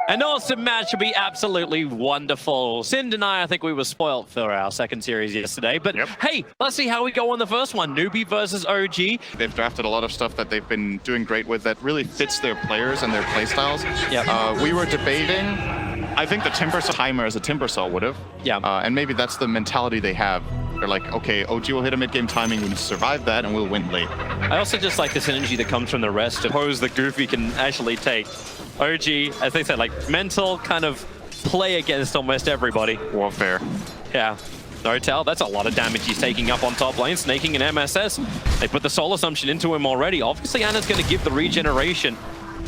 An awesome match will be absolutely wonderful. Synd and I think we were spoilt for our second series yesterday. But hey, let's see how we go on the first one. Newbee versus OG. They've drafted a lot of stuff that they've been doing great with that really fits their players and their playstyles. We were debating, I think the Timbersaw timer as a Timbersaw would have. And maybe that's the mentality they have. They're like, okay, OG will hit a mid-game timing, we need to survive that, and we'll win late. I also just like this energy that comes from the rest of pose that Goofy can actually take. OG, as they said, like mental kind of play against almost everybody. Warfare. Yeah. Notel, that's a lot of damage he's taking up on top lane, snaking an MSS. They put the Soul Assumption into him already. Obviously, Ana's going to give the regeneration.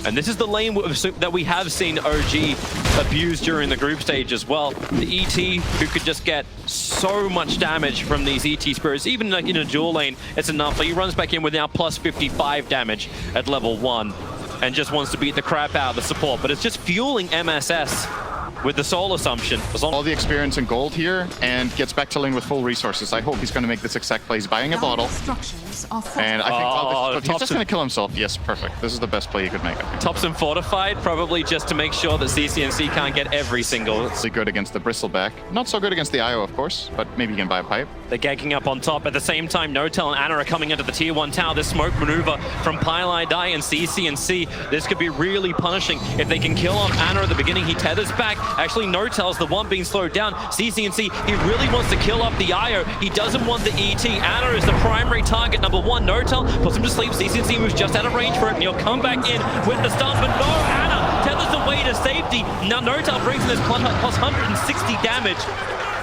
And this is the lane that we have seen OG abuse during the group stage as well. The ET, who could just get so much damage from these ET spirits, even like in a dual lane, it's enough. But he runs back in with now plus 55 damage at level 1 and just wants to beat the crap out of the support. But it's just fueling MSS with the Soul Assumption. All the experience in gold here and gets back to lane with full resources. I hope he's going to make this exact play. He's buying a bottle. And I think he's just going to kill himself. Yes, perfect. This is the best play he could make. TobiWan fortified, probably just to make sure that CCNC can't get every single. It's good against the Bristleback. Not so good against the IO, of course, but maybe he can buy a pipe. They're gagging up on top. At the same time, Notel and Ana are coming into the tier 1 tower. This smoke maneuver from Pieliedie and CCNC. This could be really punishing. If they can kill off Ana at the beginning, he tethers back. Actually, Notel's the one being slowed down. CCNC, he really wants to kill off the IO. He doesn't want the ET. Ana is the primary target, number 1. Notel puts him to sleep. CCNC moves just out of range for it, and he'll come back in with the stun, but no, Ana tethers away to safety. Now Notel brings in this plus 160 damage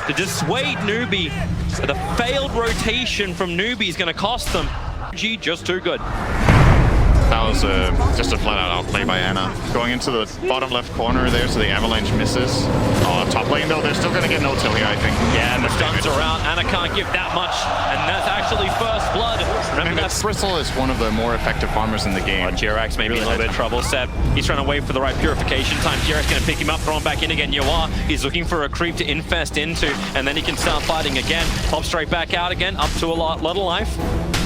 to dissuade Newbee. The failed rotation from Newbee is going to cost them. G, just too good. That was just a flat-out outplay by Ana. Going into the bottom left corner there, so the Avalanche misses. Top lane, though, they're still going to get no-till here, I think. Yeah, and the stuns are out. Ana can't give that much, and that's actually first blood. Remember that Bristle is one of the more effective farmers in the game. Jirax may be in a little bit of trouble. Seb, he's trying to wait for the right purification time. Jirax going to pick him up, throw him back in again. Yoar, he's looking for a creep to infest into, and then he can start fighting again. Pop straight back out again, up to a lot of life.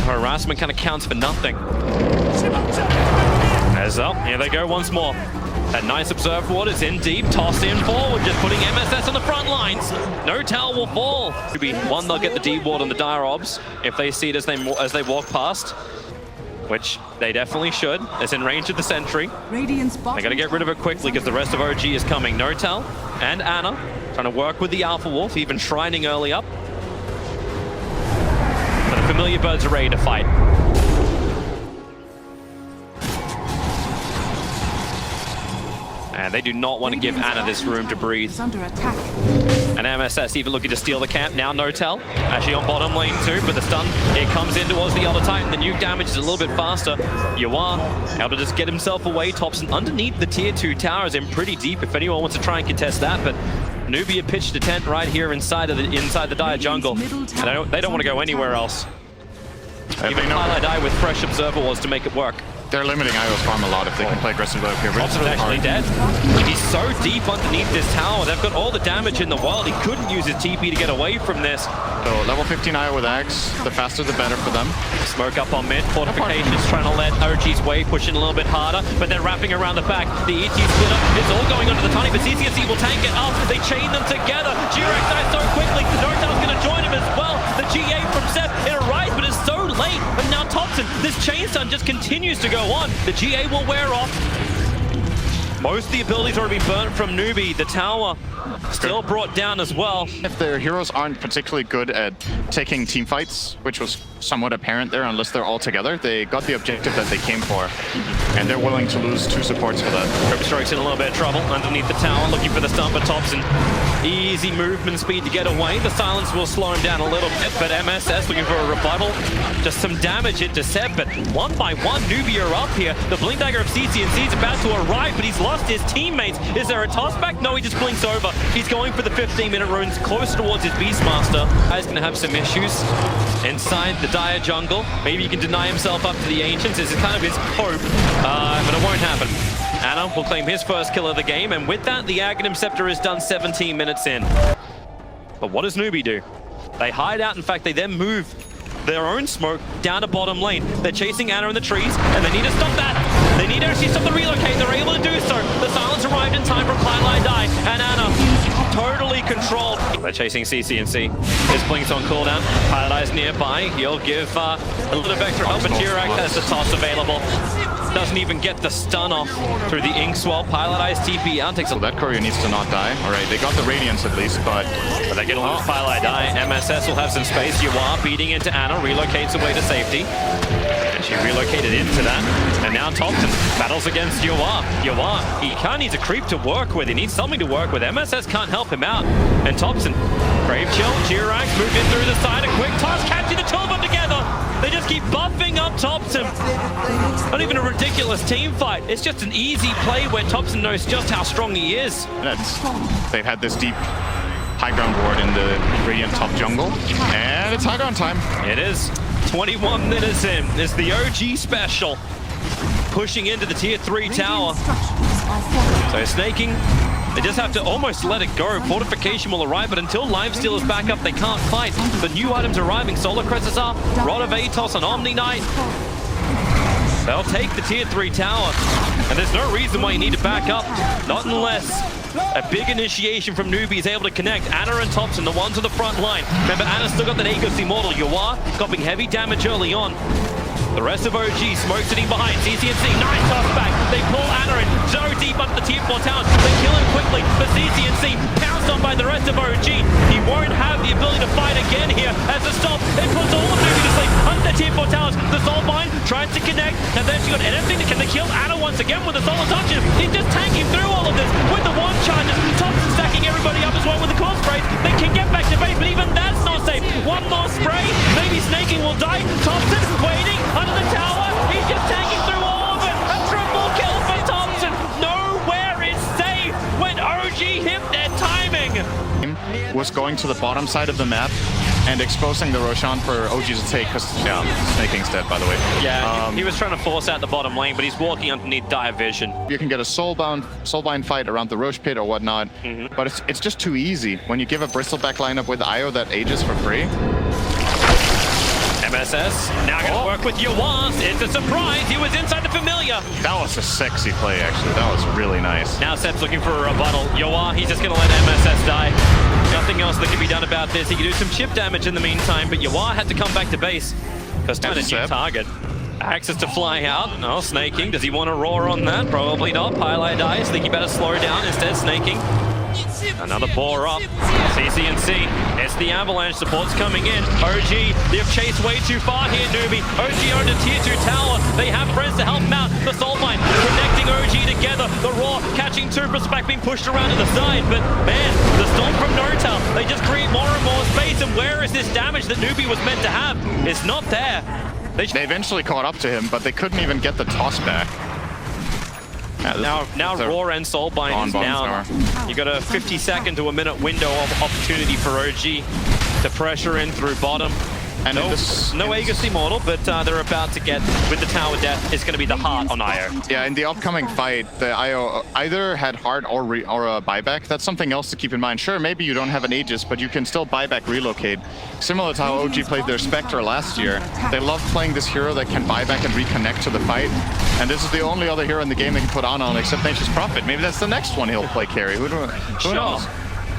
Harassment kind of counts for nothing. As well, here they go once more. That nice observed ward is in deep, tossed in forward, just putting MSS on the front lines. Notel will fall. One, they'll get the deep ward on the dire obs if they see it as they walk past, which they definitely should. It's in range of the sentry. They got to get rid of it quickly because the rest of OG is coming. Notel and Ana trying to work with the Alpha Wolf, even shrining early up. But the familiar birds are ready to fight. And they do not want to give Ana this room to breathe. And MSS even looking to steal the camp. Now Notel, actually on bottom lane too, but the stun, it comes in towards the other Titan. The nuke damage is a little bit faster. Yoar able to just get himself away. Thompson underneath the tier 2 tower is in pretty deep if anyone wants to try and contest that, but Newbee had pitched a tent right here inside the dire jungle. And they don't want to go anywhere else. Even Pieliedie with fresh observer was to make it work. They're limiting IO's farm a lot if they can play aggressively up here. Thompson's actually dead. He's so deep underneath this tower. They've got all the damage in the world. He couldn't use his TP to get away from this. So level 15 IO with Axe. The faster the better for them. Smoke up on mid. Fortifications trying to let OG's way push in a little bit harder, but they're wrapping around the back. The ET splitter is all going under the tiny, but CCNC will tank it up. They chain them together. Jirax dies so quickly. Notel's going to join him as well. The GA from Seth, it arrives, but it's so late. But now Thompson, this chain stun just continues to go on. The GA will wear off. Most of the abilities already been burnt from Newbee. The tower still brought down as well. If their heroes aren't particularly good at taking team fights, which was somewhat apparent there, unless they're all together, they got the objective that they came for. And they're willing to lose 2 supports for that. Ripstroke's in a little bit of trouble underneath the tower, looking for the stun for Thompson. Easy movement speed to get away. The silence will slow him down a little bit, but MSS looking for a rebuttal. Just some damage into Seb, but one by one, Newbee are up here. The blink dagger of CCNC is about to arrive, but he's lost his teammates. Is there a toss back? No, he just blinks over. He's going for the 15-minute runes close towards his Beastmaster. He's going to have some issues inside the dire jungle. Maybe he can deny himself up to the Ancients. This is kind of his hope, but it won't happen. Ana will claim his first kill of the game, and with that, the Aghanim Scepter is done 17 minutes in. But what does Newbee do? They hide out. In fact, they then move their own smoke down to bottom lane. They're chasing Ana in the trees, and they need to stop that. They need to actually stop the relocate. They're able to do so. The silence arrived in time from They're chasing CC&C. His Blink's on cooldown. Pieliedie's nearby. He'll give a little bit extra help, but Jirak has the toss available. Doesn't even get the stun off through the ink swell. Pieliedie's TP out. Takes So that courier needs to not die. All right, they got the Radiance at least, but they're going to lose Pieliedie. MSS will have some space. Yuwa beating into Ana, relocates away to safety. And she relocated into that. And now Thompson battles against Yuwa. Yuwa, he kind of needs a creep to work with. He needs something to work with. MSS can't help him out. And Thompson, Brave Chill, Jirak move in through the side. A quick toss, catching the two of them together. They just keep buffing up Thompson. Not even a ridiculous team fight. It's just an easy play where Thompson knows just how strong he is. They've had this deep high ground ward in the Radiant top jungle. And it's high ground time. It is. 21 minutes in. It's the OG special. Pushing into the tier 3 tower. So snaking. They just have to almost let it go. Fortification will arrive, but until Lifesteal is back up, they can't fight. The new items arriving. Solar Cresses are Rod of Atos and Omni Knight. They'll take the tier 3 tower. And there's no reason why you need to back up. Not unless a big initiation from Newbee is able to connect. Ana and Thompson, the ones on the front line. Remember, Ana's still got that Aegis Immortal. Yuwa copying heavy damage early on. The rest of OG smoke sitting behind. CC&C, nice toss back. They pull Ana in so deep under the tier 4 towers. They kill him quickly, but CC&C pounced on by the rest of OG. He won't have the ability to fight again here. As a stop, it puts all of Newbee to sleep under the tier 4 towers. The Soulbind tries to connect, and then she got anything that can kill Ana once again with the Solar Touches. He's just tanking through all of this with the one charges. Thompson stacking everybody up as well with the core sprays. They can get back to base, but even that's not safe. One more spray, maybe Snaking will die. Thompson waiting under the tower. He's just tanking through all of it. A triple kill for Thompson. Nowhere is safe when OG hit their timing. Was going to the bottom side of the map and exposing the Roshan for OG to take, because, yeah, Snaking's dead, by the way. Yeah, he was trying to force out the bottom lane, but he's walking underneath dire vision. You can get a soulbind fight around the Roche pit or whatnot, but it's just too easy when you give a Bristleback lineup with IO that ages for free. MSS now going to work with Yuwa. It's a surprise. He was inside the Familiar. That was a sexy play, actually. That was really nice. Now Sep's looking for a rebuttal. Yuwa, he's just going to let MSS die. Nothing else that can be done about this. He can do some chip damage in the meantime, but Yuwa had to come back to base because find a new target. Access to fly out. No, Snaking. Does he want to roar on that? Probably not. Pieliedie dies. Think he better slow down. Instead, Snaking. Another bore up. CC&C. It's the Avalanche. Support's coming in. OG, they've chased way too far here, Newbee. OG owned a tier 2 tower. They have friends to help them out. The Soulbind connecting OG together. The Roar catching two. Respect being pushed around to the side. But man, the Storm from Nortel, they just create more and more space. And where is this damage that Newbee was meant to have? It's not there. They eventually caught up to him, but they couldn't even get the toss back. Yeah, now Roar and Soulbind is down. You got a 50-second to a minute window of opportunity for OG to pressure in through bottom. And no Aegis Immortal, but they're about to get, with the tower death, it's going to be the heart on IO. Yeah, in the upcoming fight, the IO either had heart or a buyback. That's something else to keep in mind. Sure, maybe you don't have an Aegis, but you can still buyback relocate. Similar to how OG played their Spectre last year. They love playing this hero that can buyback and reconnect to the fight. And this is the only other hero in the game they can put on except Nature's Prophet. Maybe that's the next one he'll play carry. Who knows?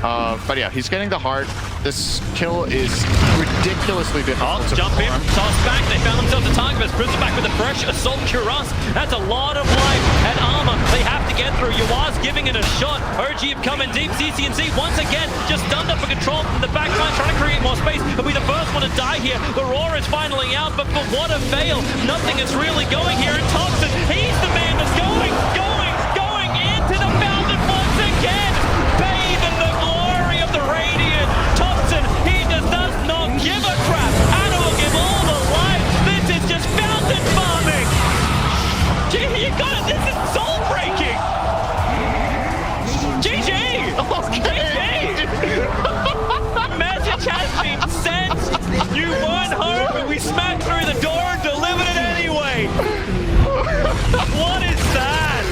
But yeah, he's getting the heart. This kill is ridiculously difficult to jump perform. in, toss back. They found themselves a target, but Sprinter back with a fresh Assault Cuirass. That's a lot of life and armor they have to get through. Yuwa's giving it a shot. OG have come in deep. CC&C once again just stunned up for control from the back line, trying to create more space. He'll be the first one to die here. The Roar is finally out, but for what a fail. Nothing is really going here. And Thompson, he's the man that's going into the fountain once again. Bathe in the glory of the Radiant. Thompson, he just does not give a crap. Ana will give all the life. This is just fountain farming. Gee, you got it. This is soul breaking. GG. Okay. GG. Message has been sent. You weren't home, but we smacked through the door and delivered it anyway. What is that?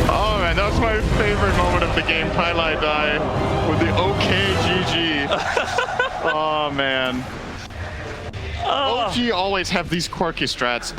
Oh man, that was my favorite moment of the game. Pieliedie with the OK GG. Oh man. OG always have these quirky strats.